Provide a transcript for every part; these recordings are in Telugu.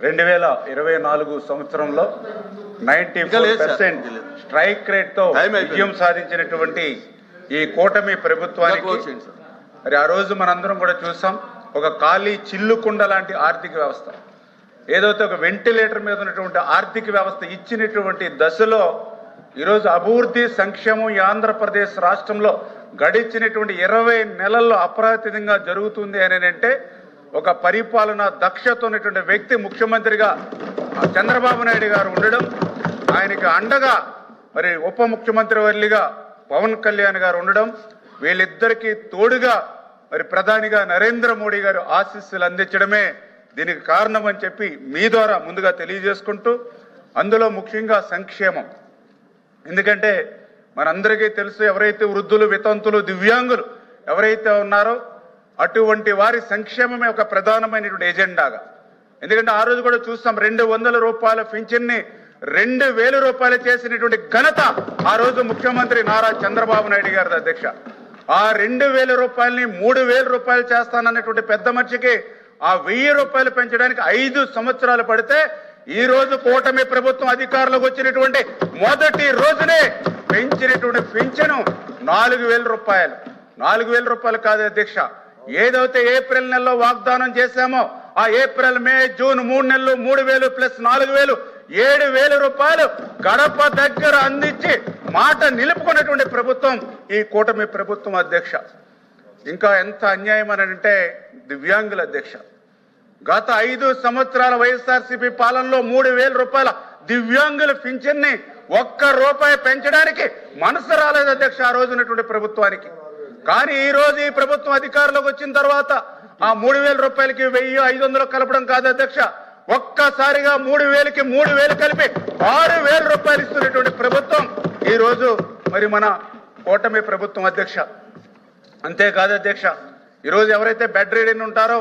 2024 సంవత్సరంలో 94% స్ట్రైక్ రేట్ తో విజయం సాధించినటువంటి ఈ కూటమి ప్రభుత్వానికి మరి ఆ రోజు మనందరం కూడా చూసాం. ఒక ఖాళీ చిల్లుకుండ లాంటి ఆర్థిక వ్యవస్థ, ఏదైతే ఒక వెంటిలేటర్ మీద ఉన్నటువంటి ఆర్థిక వ్యవస్థ ఇచ్చినటువంటి దశలో ఈరోజు అభివృద్ధి సంక్షేమం ఈ ఆంధ్రప్రదేశ్ రాష్ట్రంలో గడిచినటువంటి 20 నెలల్లో అప్రతిదితంగా జరుగుతుంది అని అంటే ఒక పరిపాలన దక్షత ఉన్నటువంటి వ్యక్తి ముఖ్యమంత్రిగా చంద్రబాబు నాయుడు గారు ఉండడం, ఆయనకి అండగా మరి ఉప ముఖ్యమంత్రి వర్లిగా పవన్ కళ్యాణ్ గారు ఉండడం, వీళ్ళిద్దరికీ తోడుగా మరి ప్రధానిగా నరేంద్ర మోడీ గారు ఆశీస్సులు అందించడమే దీనికి కారణం అని చెప్పి మీ ద్వారా ముందుగా తెలియజేసుకుంటూ, అందులో ముఖ్యంగా సంక్షేమం. ఎందుకంటే మనందరికీ తెలుసు, ఎవరైతే వృద్ధులు, వితంతులు, దివ్యాంగులు ఎవరైతే ఉన్నారో అటువంటి వారి సంక్షేమమే ఒక ప్రధానమైనటువంటి ఎజెండాగా. ఎందుకంటే ఆ రోజు కూడా చూస్తాం, 200 రూపాయల పింఛన్ని 2000 రూపాయలు చేసినటువంటి ఘనత ఆ రోజు ముఖ్యమంత్రి నారా చంద్రబాబు నాయుడు గారి అధ్యక్ష. ఆ 2000 రూపాయలని 3000 రూపాయలు చేస్తానన్నటువంటి పెద్ద మనిషికి ఆ 1000 రూపాయలు పెంచడానికి 5 సంవత్సరాలు పడితే ఈ రోజు కూటమి ప్రభుత్వం అధికారంలోకి వచ్చినటువంటి మొదటి రోజునే పెంచినటువంటి పింఛను 4000 రూపాయలు. 4000 రూపాయలు కాదు అధ్యక్ష, ఏదైతే ఏప్రిల్ నెలలో వాగ్దానం చేశామో ఆ ఏప్రిల్, మే, జూన్ 3 నెలలు 3000 ప్లస్ 4000 7000 రూపాయలు గడప దగ్గర అందించి మాట నిలుపుకున్నటువంటి ప్రభుత్వం ఈ కూటమి ప్రభుత్వం అధ్యక్ష. ఇంకా ఎంత అన్యాయం అని అంటే దివ్యాంగుల అధ్యక్ష, గత 5 సంవత్సరాల వైఎస్ఆర్సీపీ పాలనలో 3000 రూపాయల దివ్యాంగుల పింఛన్ని ₹1 పెంచడానికి మనసు రాలేదు అధ్యక్ష ఆ రోజునటువంటి ప్రభుత్వానికి. కానీ ఈ రోజు ఈ ప్రభుత్వం అధికారంలోకి వచ్చిన తర్వాత ఆ 3000 రూపాయలకి 1500 కలపడం కాదు అధ్యక్ష, ఒక్కసారిగా 3000కి 3000 కలిపి 6000 రూపాయలు ఇస్తున్నటువంటి ప్రభుత్వం ఈ రోజు మరి మన కూటమి ప్రభుత్వం అధ్యక్ష. అంతేకాదు అధ్యక్ష, ఈరోజు ఎవరైతే బెడ్ రీడన్ ఉంటారో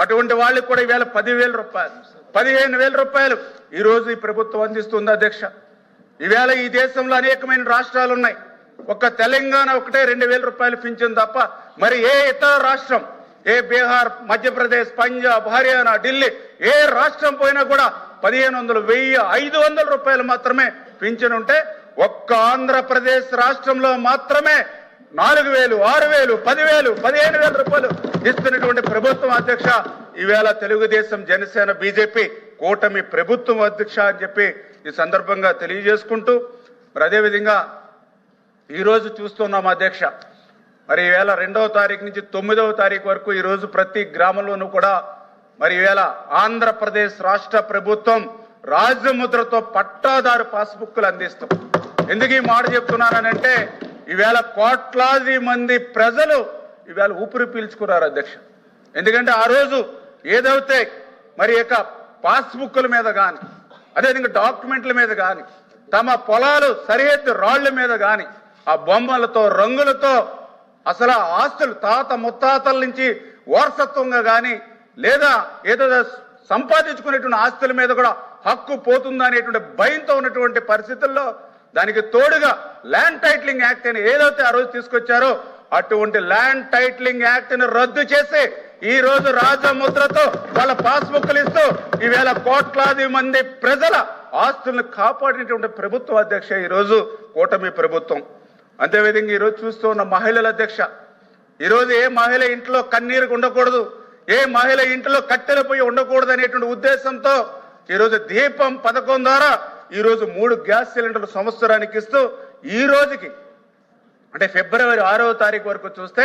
అటువంటి వాళ్ళకి కూడా ఈవేళ 10,000 రూపాయలు, 15,000 రూపాయలు ఈ రోజు ఈ ప్రభుత్వం అందిస్తుంది అధ్యక్ష. ఈవేళ ఈ దేశంలో అనేకమైన రాష్ట్రాలు ఉన్నాయి, ఒక్క తెలంగాణ ఒకటే 2,000 రూపాయలు పింఛన్ తప్ప మరి ఏ ఇతర రాష్ట్రం, ఏ బీహార్, మధ్యప్రదేశ్, పంజాబ్, హర్యానా, ఢిల్లీ ఏ రాష్ట్రం పోయినా కూడా 1500, 1000, 500 రూపాయలు మాత్రమే పింఛన్ ఉంటే ఒక్క ఆంధ్రప్రదేశ్ రాష్ట్రంలో మాత్రమే 4,000, 6,000, 10,000, 15,000 రూపాయలు ఇస్తున్నటువంటి ప్రభుత్వం అధ్యక్ష ఈవేళ తెలుగుదేశం, జనసేన, బీజేపీ కూటమి ప్రభుత్వం అధ్యక్ష అని చెప్పి ఈ సందర్భంగా తెలియజేసుకుంటూ, మరి అదేవిధంగా ఈరోజు చూస్తున్నాం అధ్యక్ష, మరి ఈవేళ 2వ తారీఖు నుంచి 9వ తారీఖు వరకు ఈరోజు ప్రతి గ్రామంలోనూ కూడా మరి ఈవేళ ఆంధ్రప్రదేశ్ రాష్ట్ర ప్రభుత్వం రాజముద్రతో పట్టాదారు పాస్బుక్లు అందిస్తాం. ఎందుకు ఈ మాట చెప్తున్నానంటే ఈవేళ కోట్లాది మంది ప్రజలు ఈవేళ ఊపిరి పీల్చుకున్నారు అధ్యక్ష. ఎందుకంటే ఆ రోజు ఏదైతే మరి యొక్క పాస్బుక్ల మీద కానీ, అదేవిధంగా డాక్యుమెంట్ల మీద కానీ, తమ పొలాలు సరిహద్దు రాళ్ల మీద కానీ ఆ బొమ్మలతో, రంగులతో అసలు ఆస్తులు తాత ముత్తాతల నుంచి వారసత్వంగా కానీ లేదా ఏదో సంపాదించుకునేటువంటి ఆస్తుల మీద కూడా హక్కు పోతుందా అనేటువంటి భయంతో ఉన్నటువంటి పరిస్థితుల్లో దానికి తోడుగా ల్యాండ్ టైటిలింగ్ యాక్ట్ అని ఏదైతే ఆ రోజు తీసుకొచ్చారో అటువంటి ల్యాండ్ టైటిలింగ్ యాక్ట్ ని రద్దు చేసి ఈ రోజు రాజముద్రతో వాళ్ళ పాస్బుక్లు ఇస్తూ ఈవేళ కోట్లాది మంది ప్రజల ఆస్తులను కాపాడినటువంటి ప్రభుత్వం అధ్యక్ష ఈరోజు కూటమి ప్రభుత్వం. అంతేవిధంగా ఈరోజు చూస్తూ ఉన్న మహిళల అధ్యక్ష, ఈరోజు ఏ మహిళ ఇంట్లో కన్నీరు ఉండకూడదు, ఏ మహిళ ఇంట్లో కట్టెల పొయ్యి ఉండకూడదు అనేటువంటి ఉద్దేశంతో ఈరోజు దీపం పథకం ద్వారా ఈరోజు 3 గ్యాస్ సిలిండర్లు సంవత్సరానికి ఇస్తూ ఈ రోజుకి అంటే ఫిబ్రవరి 6వ తారీఖు వరకు చూస్తే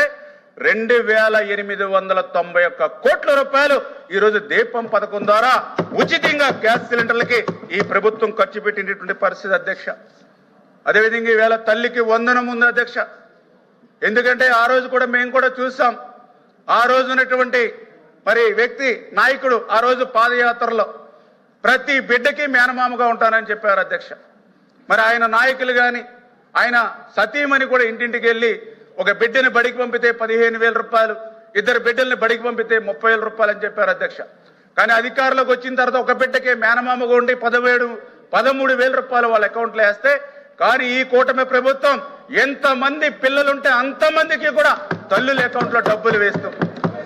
2,891 కోట్ల రూపాయలు ఈరోజు దీపం పథకం ద్వారా ఉచితంగా గ్యాస్ సిలిండర్లకి ఈ ప్రభుత్వం ఖర్చు పెట్టినటువంటి పరిస్థితి అధ్యక్ష. అదేవిధంగా ఈవేళ తల్లికి వందనం ఉంది అధ్యక్ష. ఎందుకంటే ఆ రోజు కూడా మేము కూడా చూసాం, ఆ రోజు ఉన్నటువంటి మరి వ్యక్తి నాయకుడు ఆ రోజు పాదయాత్రలో ప్రతి బిడ్డకి మేనమామగా ఉంటానని చెప్పారు అధ్యక్ష. మరి ఆయన నాయకులు కానీ ఆయన సతీమణి కూడా ఇంటింటికి వెళ్ళి ఒక బిడ్డని బడికి పంపితే 15,000 రూపాయలు, 2 బిడ్డల్ని బడికి పంపితే 30,000 రూపాయలు అని చెప్పారు అధ్యక్ష. కానీ అధికారంలోకి వచ్చిన తర్వాత ఒక బిడ్డకే మేనమామగా ఉండి 13,000 రూపాయలు వాళ్ళ అకౌంట్లో వేస్తే, కానీ ఈ కూటమి ప్రభుత్వం ఎంతమంది పిల్లలుంటే అంతమందికి కూడా తల్లుల అకౌంట్లో డబ్బులు వేస్తూ,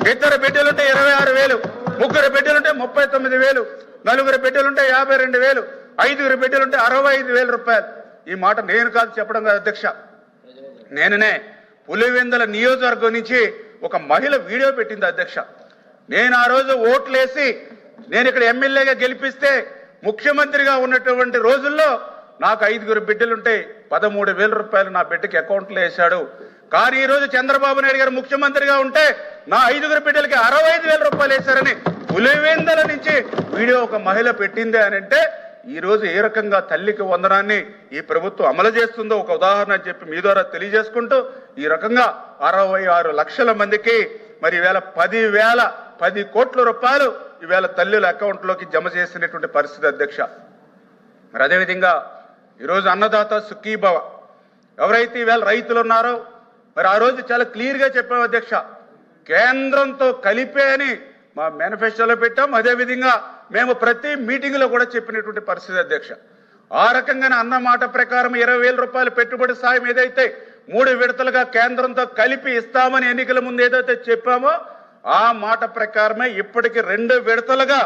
2 బిడ్డలుంటే 26,000, 3 బిడ్డలుంటే 39,000, నలుగురు బిడ్డలుంటే 52,000, 5 బిడ్డలుంటే 65,000 రూపాయలు. ఈ మాట నేను కాదు చెప్పడం కాదు అధ్యక్ష, నేననే పులివెందుల నియోజకవర్గం నుంచి ఒక మహిళ వీడియో పెట్టింది అధ్యక్ష. నేను ఆ రోజు ఓట్లేసి నేను ఇక్కడ ఎమ్మెల్యేగా గెలిపిస్తే ముఖ్యమంత్రిగా ఉన్నటువంటి రోజుల్లో నాకు 5 బిడ్డలుంటే 13,000 రూపాయలు నా బిడ్డకి అకౌంట్లో వేశాడు. కానీ ఈరోజు చంద్రబాబు నాయుడు గారు ముఖ్యమంత్రిగా ఉంటే నా 5 బిడ్డలకి 65,000 రూపాయలు వేశారని పులివెందుల నుంచి వీడియో ఒక మహిళ పెట్టిందే అని అంటే ఈరోజు ఏ రకంగా తల్లికి వందనాన్ని ఈ ప్రభుత్వం అమలు చేస్తుందో ఒక ఉదాహరణ అని చెప్పి మీ ద్వారా తెలియజేసుకుంటూ ఈ రకంగా 66 లక్షల మందికి మరి ఈవేళ 10 కోట్ల రూపాయలు ఈవేళ తల్లుల అకౌంట్లోకి జమ చేసినటువంటి పరిస్థితి అధ్యక్ష. మరి అదేవిధంగా ఈరోజు అన్నదాత సుఖీభవ ఎవరైతే ఈవేళ రైతులు ఉన్నారో మరి ఆ రోజు చాలా క్లియర్గా చెప్పాం అధ్యక్ష, కేంద్రంతో కలిపే అని మా మేనిఫెస్టోలో పెట్టాం. అదేవిధంగా మేము ప్రతి మీటింగ్లో కూడా చెప్పినటువంటి పరిస్థితి అధ్యక్ష. ఆ రకంగానే అన్న మాట ప్రకారం 20,000 రూపాయల పెట్టుబడి సాయం ఏదైతే 3 విడతలుగా కేంద్రంతో కలిపి ఇస్తామని ఎన్నికల ముందు ఏదైతే చెప్పామో ఆ మాట ప్రకారమే ఇప్పటికి 2 విడతలుగా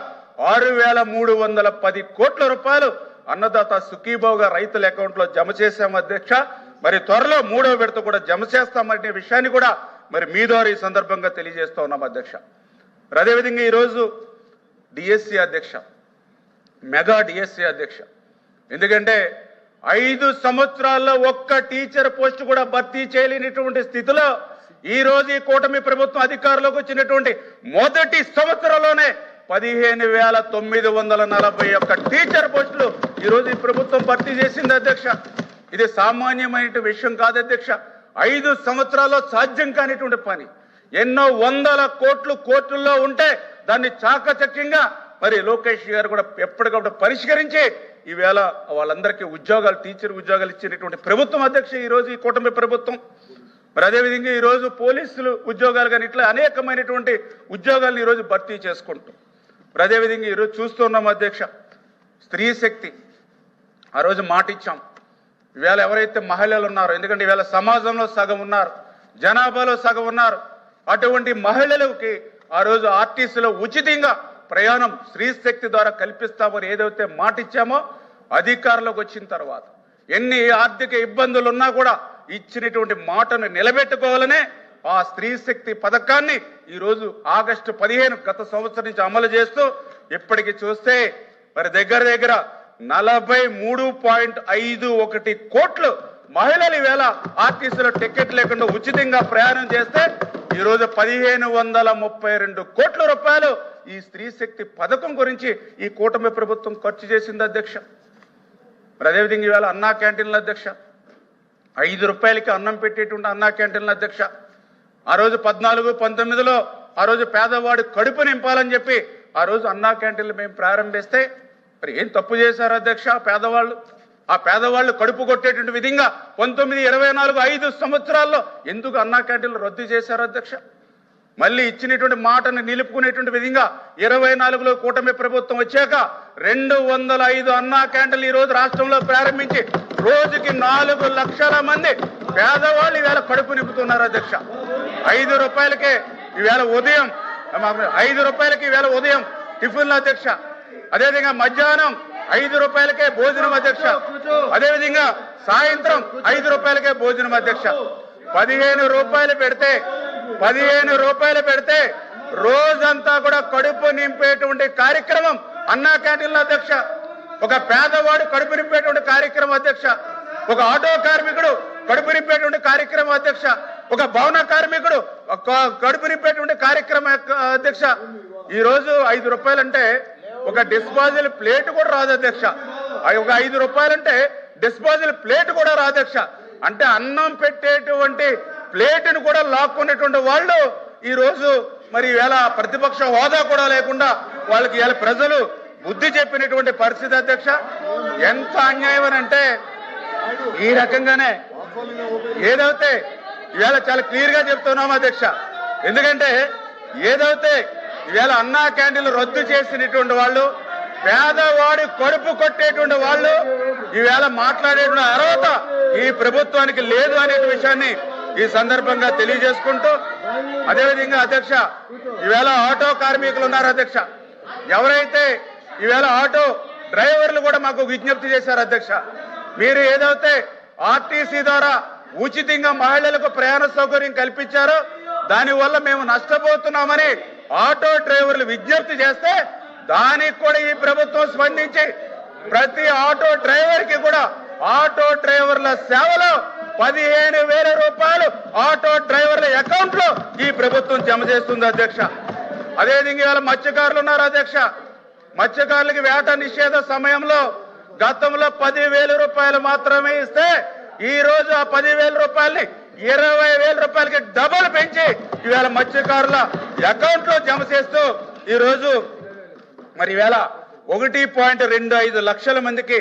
6,310 కోట్ల రూపాయలు అన్నదాత సుఖీభావుగా రైతుల అకౌంట్లో జమ చేశాము అధ్యక్ష. మరి త్వరలో 3వ విడత కూడా జమ చేస్తామనే విషయాన్ని కూడా మరి మీ ద్వారా ఈ సందర్భంగా తెలియజేస్తా ఉన్నాం అధ్యక్ష. అదేవిధంగా ఈరోజు డిఎస్సి అధ్యక్ష, మెగా డిఎస్సి అధ్యక్ష, ఎందుకంటే 5 సంవత్సరాల్లో ఒక్క టీచర్ పోస్ట్ కూడా భర్తీ చేయలేనటువంటి స్థితిలో ఈ రోజు ఈ కూటమి ప్రభుత్వం అధికారంలోకి వచ్చినటువంటి మొదటి సంవత్సరంలోనే 15,941 టీచర్ పోస్టులు ఈరోజు ఈ ప్రభుత్వం భర్తీ చేసింది అధ్యక్ష. ఇది సామాన్యమైన విషయం కాదు అధ్యక్ష. 5 సంవత్సరాల్లో సాధ్యం కానిటువంటి పని. ఎన్నో వందల కోట్లు కోర్టుల్లో ఉంటే దాన్ని చాకచక్యంగా మరి లోకేష్ గారు కూడా ఎప్పటికప్పుడు పరిష్కరించి ఈవేళ వాళ్ళందరికీ ఉద్యోగాలు, టీచర్ ఉద్యోగాలు ఇచ్చినటువంటి ప్రభుత్వం అధ్యక్ష ఈరోజు ఈ కూటమి ప్రభుత్వం. మరి అదేవిధంగా ఈరోజు పోలీసులు ఉద్యోగాలు కానీ ఇట్లా అనేకమైనటువంటి ఉద్యోగాలను ఈరోజు భర్తీ చేసుకుంటాం. మరి అదేవిధంగా ఈరోజు చూస్తున్నాం అధ్యక్ష, స్త్రీ శక్తి ఆ రోజు మాట ఇచ్చాం. ఈవేళ ఎవరైతే మహిళలు ఉన్నారో, ఎందుకంటే ఈవేళ సమాజంలో సగం ఉన్నారు, జనాభాలో సగం ఉన్నారు, అటువంటి మహిళలకి ఆ రోజు ఆర్టీసీలో ఉచితంగా ప్రయాణం స్త్రీ శక్తి ద్వారా కల్పిస్తామని ఏదైతే మాట ఇచ్చామో అధికారంలోకి వచ్చిన తర్వాత ఎన్ని ఆర్థిక ఇబ్బందులు ఉన్నా కూడా ఇచ్చినటువంటి మాటను నిలబెట్టుకోవాలనే ఆ స్త్రీ శక్తి పథకాన్ని ఈరోజు ఆగస్టు 15 గత సంవత్సరం నుంచి అమలు చేస్తూ ఇప్పటికి చూస్తే మరి దగ్గర 43.51 కోట్లు మహిళలు ఈవేళ ఆర్టీసీలో టికెట్ లేకుండా ఉచితంగా ప్రయాణం చేస్తే ఈరోజు 1,532 కోట్ల రూపాయలు ఈ స్త్రీ శక్తి పథకం గురించి ఈ కూటమి ప్రభుత్వం ఖర్చు చేసింది అధ్యక్ష. మరి అదేవిధంగా ఈవేళ అన్నా క్యాంటీన్ల అధ్యక్ష, 5 రూపాయలకి అన్నం పెట్టేటువంటి అన్నా క్యాంటీన్ల అధ్యక్ష. ఆ రోజు 14-19లో ఆ రోజు పేదవాడు కడుపు నింపాలని చెప్పి ఆ రోజు అన్నా క్యాంటీన్లు మేము ప్రారంభిస్తే మరి ఏం తప్పు చేశారు అధ్యక్ష పేదవాళ్ళు? ఆ పేదవాళ్ళు కడుపు కొట్టేటువంటి విధంగా 19, 24, 5 సంవత్సరాల్లో ఎందుకు అన్నా క్యాంటీన్లు రద్దు చేశారు అధ్యక్ష? మళ్ళీ ఇచ్చినటువంటి మాటను నిలుపుకునేటువంటి విధంగా 24లో కూటమి ప్రభుత్వం వచ్చాక 205 అన్నా క్యాంటీన్లు ఈ రోజు రాష్ట్రంలో ప్రారంభించి రోజుకి 4 లక్షల మంది పేదవాళ్ళు ఈవేళ కడుపు నింపుతున్నారు అధ్యక్ష. 5 రూపాయలకే ఈవేళ ఉదయం 5 రూపాయలకి ఈవేళ ఉదయం టిఫిన్లు అధ్యక్ష. అదేవిధంగా మధ్యాహ్నం 5 రూపాయలకే భోజనం అధ్యక్ష. అదేవిధంగా సాయంత్రం 5 రూపాయలకే భోజనం అధ్యక్ష. 15 రూపాయలు పెడితే రోజంతా కూడా కడుపు నింపేటువంటి కార్యక్రమం అన్నా క్యాంటీన్ల అధ్యక్ష. ఒక పేదవాడు కడుపు నింపేటువంటి కార్యక్రమం అధ్యక్ష. ఒక ఆటో కార్మికుడు కడుపు నింపేటువంటి కార్యక్రమం అధ్యక్ష. ఒక భవన కార్మికుడు కడుపు నింపేటువంటి కార్యక్రమం అధ్యక్ష. ఈ రోజు 5 రూపాయలంటే ఒక డిస్పోజల్ ప్లేట్ కూడా రాదు అధ్యక్ష. ఒక 5 రూపాయలంటే డిస్పోజల్ ప్లేట్ కూడా రాదు అధ్యక్ష. అంటే అన్నం పెట్టేటువంటి ప్లేట్ను కూడా లాక్కునేటువంటి వాళ్ళు ఈ రోజు మరి ఈవేళ ప్రతిపక్ష హోదా కూడా లేకుండా వాళ్ళకి ఇవాళ ప్రజలు బుద్ధి చెప్పినటువంటి పరిస్థితి అధ్యక్ష. ఎంత అన్యాయం అని అంటే ఈ రకంగానే ఏదైతే ఈవేళ చాలా క్లియర్ గా చెప్తున్నాం అధ్యక్ష. ఎందుకంటే ఏదైతే ఈవేళ అన్నా క్యాంటీన్లు రద్దు చేసినటువంటి వాళ్ళు, పేదవాడి కడుపు కొట్టేటువంటి వాళ్ళు ఈవేళ మాట్లాడేటువంటి అర్హత ఈ ప్రభుత్వానికి లేదు అనే విషయాన్ని ఈ సందర్భంగా తెలియజేసుకుంటూ, అదేవిధంగా అధ్యక్ష ఈవేళ ఆటో కార్మికులు ఉన్నారు అధ్యక్ష. ఎవరైతే ఈవేళ ఆటో డ్రైవర్లు కూడా మాకు విజ్ఞప్తి చేశారు అధ్యక్ష. మీరు ఏదైతే ఆర్టీసీ ద్వారా ఉచితంగా మహిళలకు ప్రయాణ సౌకర్యం కల్పించారో దానివల్ల మేము నష్టపోతున్నామని ఆటో డ్రైవర్లు విజ్ఞప్తి చేస్తే దానికి కూడా ఈ ప్రభుత్వం స్పందించి ప్రతి ఆటో డ్రైవర్ కి కూడా ఆటో డ్రైవర్ల సేవలో 15,000 రూపాయలు ఆటో డ్రైవర్ల అకౌంట్ లో ఈ ప్రభుత్వం జమ చేస్తుంది అధ్యక్ష. అదేవిధంగా ఇవాళ మత్స్యకారులు ఉన్నారు అధ్యక్ష. మత్స్యకారులకి వేట నిషేధ సమయంలో గతంలో 10,000 రూపాయలు మాత్రమే ఇస్తే ఈ రోజు ఆ 10,000 రూపాయల్ని 20,000 రూపాయలకి డబుల్ పెంచి ఈవేళ మత్స్యకారుల అకౌంట్ లో జమ చేస్తూ ఈ రోజు మరి ఈవేళ 1.25 లక్షల మందికి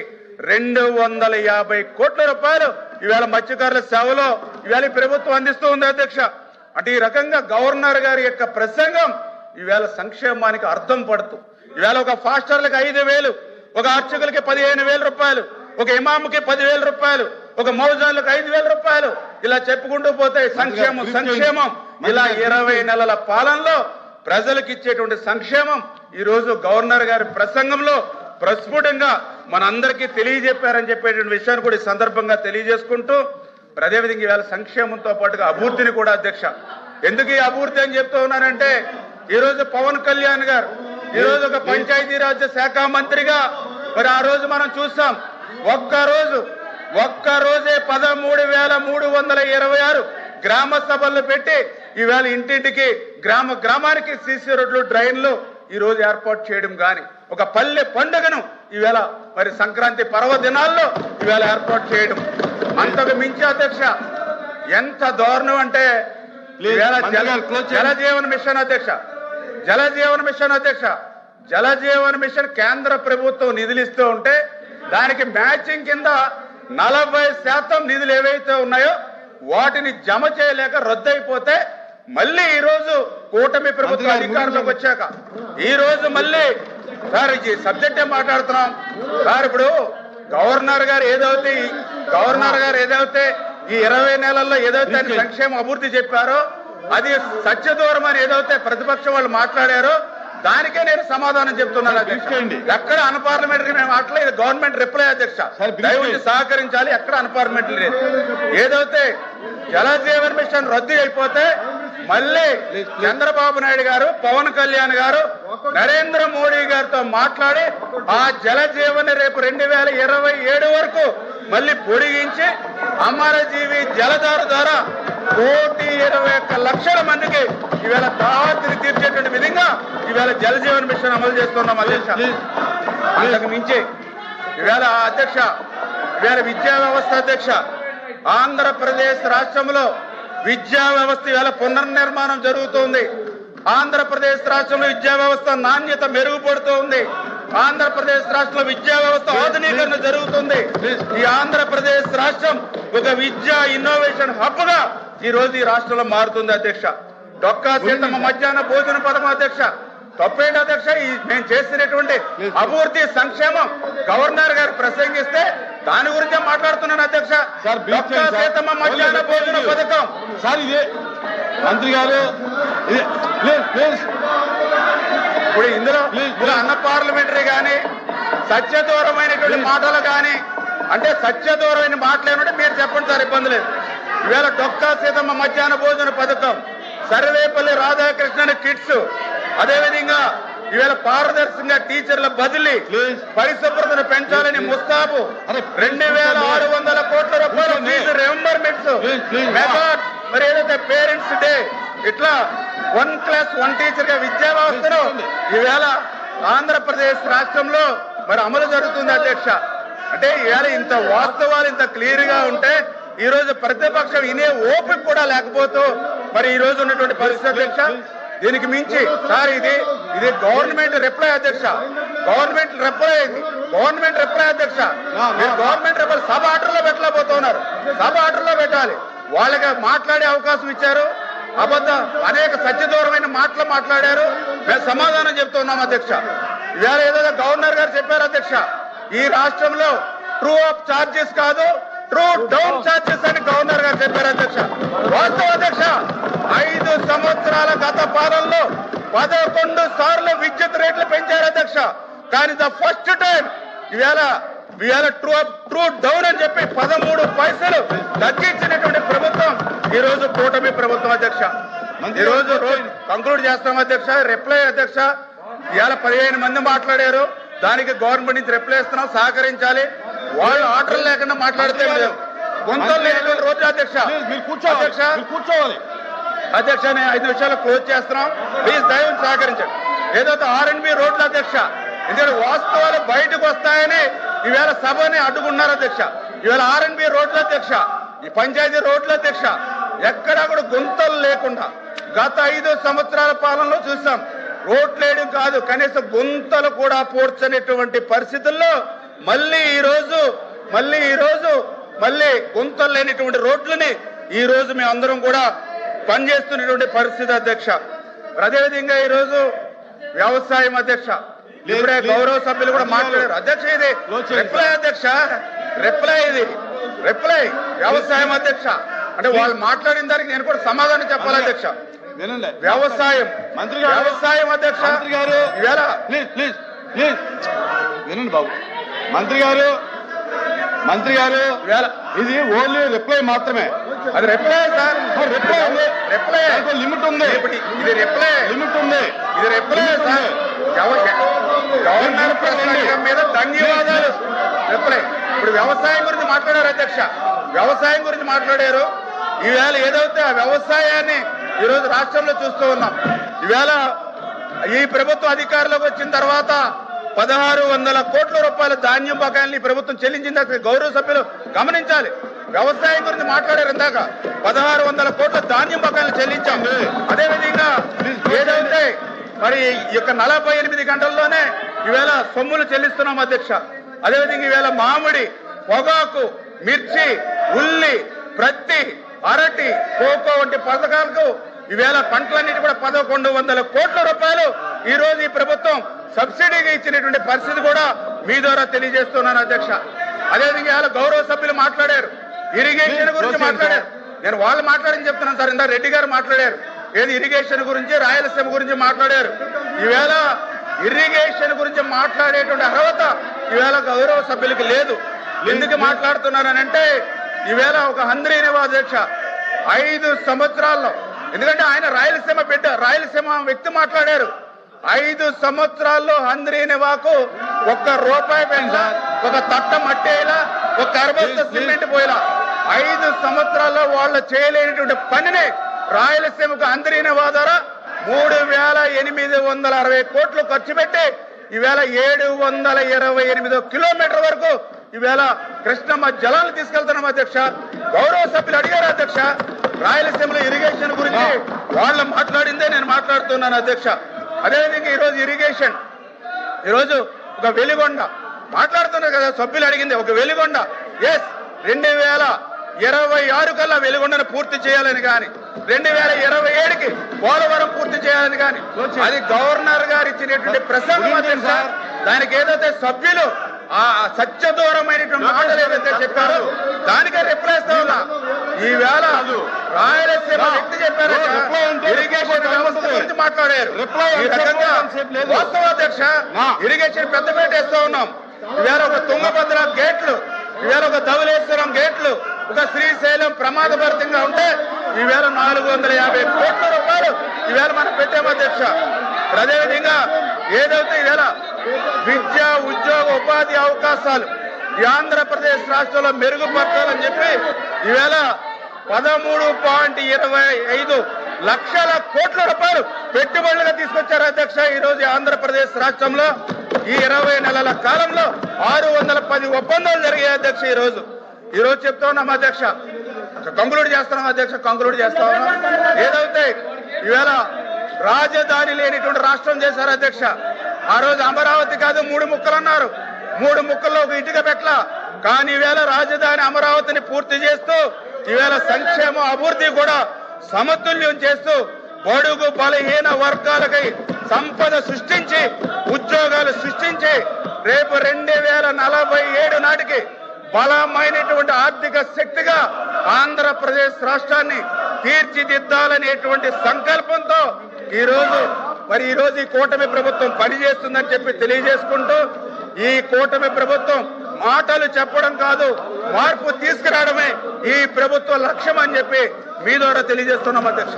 250 కోట్ల రూపాయలు ఈవేళ మత్స్యకారుల సేవలో ఈవేళ ప్రభుత్వం అందిస్తూ ఉంది అధ్యక్ష. అంటే ఈ రకంగా గవర్నర్ గారి యొక్క ప్రసంగం ఈవేళ సంక్షేమానికి అర్థం పడుతూ ఈవేళ ఒక ఫాస్టర్లకు 5,000, ఒక అర్చకులకి 15,000 రూపాయలు, ఒక ఇమాముకి 10,000 రూపాయలు, ఒక మౌజాన్లకు 5,000 రూపాయలు, ఇలా చెప్పుకుంటూ పోతే సంక్షేమం సంక్షేమం ఇలా 20 నెలల పాలనలో ప్రజలకు ఇచ్చేటువంటి సంక్షేమం ఈ రోజు గవర్నర్ గారి ప్రసంగంలో ప్రస్ఫుటంగా మనందరికీ తెలియజెప్పారని చెప్పేటువంటి విషయాన్ని కూడా ఈ సందర్భంగా తెలియజేసుకుంటూ అదేవిధంగా ఈవేళ సంక్షేమంతో పాటుగా అభివృద్ధిని కూడా అధ్యక్ష. ఎందుకు ఈ అభివృద్ధి అని చెప్తూ ఉన్నానంటే ఈ రోజు పవన్ కళ్యాణ్ గారు ఈ రోజు ఒక పంచాయతీరాజ్ శాఖ మంత్రిగా మరి ఆ రోజు మనం చూసాం. ఒక్కరోజే 13,326 గ్రామ సభలు పెట్టి ఈవేళ ఇంటింటికి గ్రామానికి సీసీ రోడ్లు డ్రైన్లు ఈ రోజు ఏర్పాటు చేయడం గాని ఒక పల్లె పండుగను ఈవేళ మరి సంక్రాంతి పర్వదినాల్లో ఈవేళ ఏర్పాటు చేయడం అంతకు మించి అధ్యక్ష ఎంత దారుణం అంటే జలజీవన్ మిషన్ అధ్యక్ష. జలజీవన్ మిషన్ కేంద్ర ప్రభుత్వం నిధులు ఇస్తూ ఉంటే దానికి మ్యాచింగ్ కింద 40% నిధులు ఏవైతే ఉన్నాయో వాటిని జమ చేయలేక రద్దయిపోతే మళ్ళీ ఈ రోజు కూటమి ప్రభుత్వం అధికారంలోకి వచ్చాక ఈ రోజు మళ్ళీ సార్ ఈ సబ్జెక్టే మాట్లాడుతున్నాం సార్. ఇప్పుడు గవర్నర్ గారు ఏదైతే ఈ 20 నెలల్లో ఏదైతే సంక్షేమ అభివృద్ధి చెప్పారో అది సత్యదూరం అని ఏదైతే ప్రతిపక్షం వాళ్ళు మాట్లాడారో దానికే నేను సమాధానం చెప్తున్నాను అధ్యక్ష. ఎక్కడ అన్పార్లమెంటరీ మేము మాట్లాడలేదు, ఇది గవర్నమెంట్ రిప్లై అధ్యక్ష. దయవుంచి సహకరించాలి. ఎక్కడ అన్పార్లమెంటరీ లేదు. ఏదైతే జలజీవన్ మిషన్ రద్దు అయిపోతే మళ్ళీ చంద్రబాబు నాయుడు గారు, పవన్ కళ్యాణ్ గారు, నరేంద్ర మోడీ గారితో మాట్లాడి ఆ జలజీవన్ రేపు 2027 వరకు మళ్ళీ పొడిగించి అమరజీవి జలధార ద్వారా 1,21,00,000 మందికి ఈవేళ దాహతిని తీర్చేటువంటి విధంగా ఈవేళ జలజీవన్ మిషన్ అమలు చేస్తున్నాం అధ్యక్ష. అంతకు మించి ఈవేళ అధ్యక్ష ఈవేళ విద్యా వ్యవస్థ అధ్యక్ష. ఆంధ్రప్రదేశ్ రాష్ట్రంలో విద్యా వ్యవస్థ ఈవేళ పునర్నిర్మాణం జరుగుతోంది. ఆంధ్రప్రదేశ్ రాష్ట్రంలో విద్యా వ్యవస్థ నాణ్యత మెరుగుపడుతూ ఉంది. ఆంధ్రప్రదేశ్ రాష్ట్రంలో విద్యా వ్యవస్థ ఆధునీకరణ జరుగుతుంది. ఈ ఆంధ్రప్రదేశ్ రాష్ట్రం ఒక విద్యా ఇన్నోవేషన్ హబ్ గా ఈ రోజు ఈ రాష్ట్రంలో మారుతుంది అధ్యక్ష. డొక్కా సీతమ్మ మధ్యాహ్న భోజన పథకం అధ్యక్ష. తప్పేంటి అధ్యక్ష? మేము చేసినటువంటి అభివృద్ధి సంక్షేమం గవర్నర్ గారు ప్రసంగిస్తే దాని గురించే మాట్లాడుతున్నాను అధ్యక్ష. డొక్కా సీతమ్మ మధ్యాహ్న భోజన పథకం సార్ ఇదే మంత్రి గారు ఇప్పుడు ఇందులో అన్న పార్లమెంటరీ కానీ సత్యదూరమైనటువంటి మాటలు కానీ అంటే సత్యదూరమైన మాటలు ఏమంటే మీరు చెప్పండి సార్, ఇబ్బంది లేదు. ఈవేళ డొక్కా సీతమ్మ మధ్యాహ్న భోజన పథకం, సర్వేపల్లి రాధాకృష్ణన్ కిట్స్, అదేవిధంగా ఈవేళ పారదర్శకంగా టీచర్ల బదిలీ, పరిశుభ్రతను పెంచాలని ముస్తాబు, 2,600 కోట్ల రూపాయల ఫీజు రియంబర్మెంట్స్, మెథడ్ మరి ఏదైతే పేరెంట్స్ డే, ఇట్లా 1 క్లాస్ 1 టీచర్ గా విద్యా వ్యవస్థను ఈవేళ ఆంధ్రప్రదేశ్ రాష్ట్రంలో మరి అమలు జరుగుతుంది అధ్యక్ష. అంటే ఈవేళ ఇంత వాస్తవాలు ఇంత క్లియర్ గా ఉంటే ఈ రోజు ప్రతిపక్షం ఇనే ఓపిక కూడా లేకపోతూ మరి ఈ రోజు ఉన్నటువంటి పరిస్థితి అధ్యక్ష. దీనికి మించి సార్ ఇది గవర్నమెంట్ రిప్లై అధ్యక్ష. గవర్నమెంట్ రిప్లై అధ్యక్ష. గవర్నమెంట్ రిప్లై సబ్ ఆర్డర్లో పెట్టలేకపోతున్నారు. సబ్ ఆర్డర్లో పెట్టాలి. వాళ్ళకి మాట్లాడే అవకాశం ఇచ్చారు. అనేక సత్యదూరమైన మాటలు మాట్లాడారు. మేము సమాధానం చెప్తున్నాం అధ్యక్ష. ఇవాళ ఏదో గవర్నర్ గారు చెప్పారు అధ్యక్ష, ఈ రాష్ట్రంలో ట్రూ అప్ ఛార్జెస్ కాదు ట్రూ డౌన్ ఛార్జెస్ అని గవర్నర్ గారు చెప్పారు అధ్యక్ష. వాస్తవ అధ్యక్ష, 5 సంవత్సరాల గత పాలనలో 11 సార్లు విద్యుత్ రేట్లు పెంచారు అధ్యక్ష. కానీ ద ఫస్ట్ టైం ఇవాళ ట్రూ డౌన్ అని చెప్పి 13 పైసలు తగ్గించినటువంటి ప్రభుత్వం ఈ రోజు కూటమి ప్రభుత్వం అధ్యక్ష. ఈ రోజు కంక్లూడ్ చేస్తాం అధ్యక్ష. రిప్లై అధ్యక్ష, ఇవాళ 15 మంది మాట్లాడారు, దానికి గవర్నమెంట్ నుంచి రిప్లై ఇస్తున్నాం, సహకరించాలి. వాళ్ళు ఆర్డర్ లేకుండా మాట్లాడితే గొంతులు లేనటువంటి రోజు అధ్యక్ష. కూర్చోవాలి అధ్యక్ష, నేను 5 నిమిషాలు క్లోజ్ చేస్తున్నాం, ప్లీజ్ దయవు సహకరించండి. ఏదైతే R&B రోడ్లు అధ్యక్ష, ఎందుకంటే వాస్తవాలు బయటకు వస్తాయని ఈవేళ సభని అడ్డుకున్నారు అధ్యక్ష. ఇవాళ R&B రోడ్ల అధ్యక్ష, ఈ పంచాయతీ రోడ్ల అధ్యక్ష, ఎక్కడా కూడా గుంతలు లేకుండా గత 5 సంవత్సరాల పాలనలో చూసాం. రోడ్లు వేయడం కాదు, కనీసం గుంతలు కూడా పూడ్చనేటువంటి పరిస్థితుల్లో మళ్ళీ ఈ రోజు గుంతలు లేనిటువంటి రోడ్లని ఈ రోజు మేము అందరం కూడా పనిచేస్తున్నటువంటి పరిస్థితి అధ్యక్ష. అదేవిధంగా ఈ రోజు వ్యవసాయం అధ్యక్ష, ఇప్పుడే గౌరవ సభ్యులు కూడా మాట్లాడారు అధ్యక్ష. ఇది రిప్లై అధ్యక్ష, రిప్లై వ్యవసాయం అధ్యక్ష. అంటే వాళ్ళు మాట్లాడిన దానికి నేను కూడా సమాధానం చెప్పాలి అధ్యక్ష. వ్యవసాయం అధ్యక్ష. మంత్రి గారు ప్లీజ్ వినండి బాబు. మంత్రి గారు ఇది ఓన్లీ రిప్లై మాత్రమే. అది రిప్లై సార్, రిప్లై లిమిట్ ఉంది. ఇది రిప్లై సార్. గవర్నర్ ప్రసంగం మీద ధన్యవాదాలు రిప్లై. ఇప్పుడు వ్యవసాయం గురించి మాట్లాడారు అధ్యక్ష, వ్యవసాయం గురించి మాట్లాడారు. ఈవేళ ఏదైతే ఆ వ్యవసాయాన్ని ఈరోజు రాష్ట్రంలో చూస్తూ ఉన్నాం. ఈవేళ ఈ ప్రభుత్వం అధికారంలోకి వచ్చిన తర్వాత 1600 కోట్ల రూపాయల ధాన్యం బకాయిల్ని ప్రభుత్వం చెల్లించింది. గౌరవ సభ్యులు గమనించాలి. వ్యవసాయం గురించి మాట్లాడారు ఇందాక, 1600 కోట్ల ధాన్యం బకాయిలు చెల్లించాం. అదేవిధంగా ఏదైతే మరి ఈ యొక్క 48 గంటల్లోనే ఈవేళ సొమ్ములు చెల్లిస్తున్నాం అధ్యక్ష. అదేవిధంగా ఈవేళ మామిడి, పొగాకు, మిర్చి, ఉల్లి, ప్రత్తి, అరటి, కోకో వంటి పథకాలకు ఈవేళ పంటలన్నిటి కూడా 1100 కోట్ల రూపాయలు ఈ రోజు ఈ ప్రభుత్వం సబ్సిడీగా ఇచ్చినటువంటి పరిస్థితి కూడా మీ ద్వారా తెలియజేస్తున్నాను అధ్యక్ష. అదేవిధంగా ఇవాళ గౌరవ సభ్యులు మాట్లాడారు, ఇరిగేషన్ గురించి మాట్లాడారు. నేను వాళ్ళు మాట్లాడని చెప్తున్నాను సార్. ఇందా రెడ్డి గారు మాట్లాడారు, ఏది ఇరిగేషన్ గురించి, రాయలసీమ గురించి మాట్లాడారు. ఈవేళ ఇరిగేషన్ గురించి మాట్లాడేటువంటి అర్హత ఈవేళ గౌరవ సభ్యులకి లేదు. ఎందుకు మాట్లాడుతున్నారనంటే ఈవేళ ఒక హంద్రీనివా అధ్యక్ష 5 సంవత్సరాల్లో, ఎందుకంటే ఆయన రాయలసీమ బిడ్డ, రాయలసీమ వ్యక్తి మాట్లాడారు. 5 సంవత్సరాల్లో హంద్రీనివాకు 1 రూపాయి పెంచా, ఒక తట్ట మట్టేలా, ఒక కర్బస్త సిమెంట్ పోయేలా 5 సంవత్సరాల్లో వాళ్ళు చేయలేనటువంటి పనిని రాయలసీమకు హంద్రీనివా ద్వారా 3860 కోట్లు ఖర్చు పెట్టి ఈవేళ 728 కిలోమీటర్ వరకు ఈవేళ కృష్ణమ్మ జలాలు తీసుకెళ్తున్నాం అధ్యక్ష. గౌరవ సభ్యులు అడిగారు అధ్యక్ష, రాయలసీమలో ఇరిగేషన్ గురించి వాళ్ళు మాట్లాడిందే నేను మాట్లాడుతున్నాను అధ్యక్ష. అదేవిధంగా ఈరోజు ఇరిగేషన్, ఈరోజు ఒక వెలిగొండ మాట్లాడుతున్నారు కదా, సభ్యులు అడిగింది ఒక వెలిగొండ. ఎస్, 2026 కల్లా వెలిగొండను పూర్తి చేయాలని కానీ 2027కి పోలవరం పూర్తి చేయాలని కానీ అది గవర్నర్ గారు ఇచ్చినటువంటి ప్రసంగం అధ్యక్ష. దానికి ఏదైతే సభ్యులు ఆ సత్యదూరమైనటువంటి మాటలు ఏదైతే చెప్పారో దానికే రిప్లై ఇస్తా ఉన్నా. ఈవేళ రాయలసీమ వ్యక్తి చెప్పారు, ఇరిగేషన్ వ్యవస్థ గురించి మాట్లాడారు. ఈ రకంగా వాస్తవ అధ్యక్ష, ఇరిగేషన్ పెద్దపేట వేస్తా ఉన్నాం. ఈవేళ ఒక తుంగభద్ర గేట్లు, ఈవేళ ఒక ధవళేశ్వరం గేట్లు, ఒక శ్రీశైలం ప్రమాదభరితంగా ఉంటే ఈవేళ 450 కోట్ల రూపాయలు ఈవేళ మనం పెట్టాము అధ్యక్ష. అదేవిధంగా ఏదైతే ఈవేళ విద్య, ఉద్యోగ, ఉపాధి అవకాశాలు ఈ ఆంధ్రప్రదేశ్ రాష్ట్రంలో మెరుగుపరచాలని చెప్పి ఈవేళ 13.25 లక్షల కోట్ల రూపాయలు పెట్టుబడులుగా తీసుకొచ్చారు అధ్యక్ష. ఈ రోజు ఆంధ్రప్రదేశ్ రాష్ట్రంలో ఈ 20 నెలల కాలంలో 610 ఒప్పందాలు జరిగాయి అధ్యక్ష. ఈ రోజు చెప్తా ఉన్నాం అధ్యక్ష, కంక్లూడ్ చేస్తున్నాం అధ్యక్ష, కంక్లూడ్ చేస్తా ఉన్నాం. ఏదైతే ఈవేళ రాజధాని లేనిటువంటి రాష్ట్రం చేశారు అధ్యక్ష. ఆ రోజు అమరావతి కాదు 3 ముక్కలు అన్నారు, 3 ముక్కల్లో ఒక ఇటుక పెట్టల. కానీ ఈవేళ రాజధాని అమరావతిని పూర్తి చేస్తూ ఈవేళ సంక్షేమ అభివృద్ధి కూడా సమతుల్యం చేస్తూ బడుగు బలహీన వర్గాలకై సంపద సృష్టించి ఉద్యోగాలు సృష్టించి రేపు 2047 నాటికి బలమైనటువంటి ఆర్థిక శక్తిగా ఆంధ్రప్రదేశ్ రాష్ట్రాన్ని తీర్చిదిద్దాలనేటువంటి సంకల్పంతో ఈరోజు మరి ఈ రోజు ఈ కూటమి ప్రభుత్వం పనిచేస్తుందని చెప్పి తెలియజేసుకుంటూ ఈ కూటమి ప్రభుత్వం మాటలు చెప్పడం కాదు, మార్పు తీసుకురావడమే ఈ ప్రభుత్వ లక్ష్యం అని చెప్పి మీ ద్వారా తెలియజేస్తున్నాం అధ్యక్ష.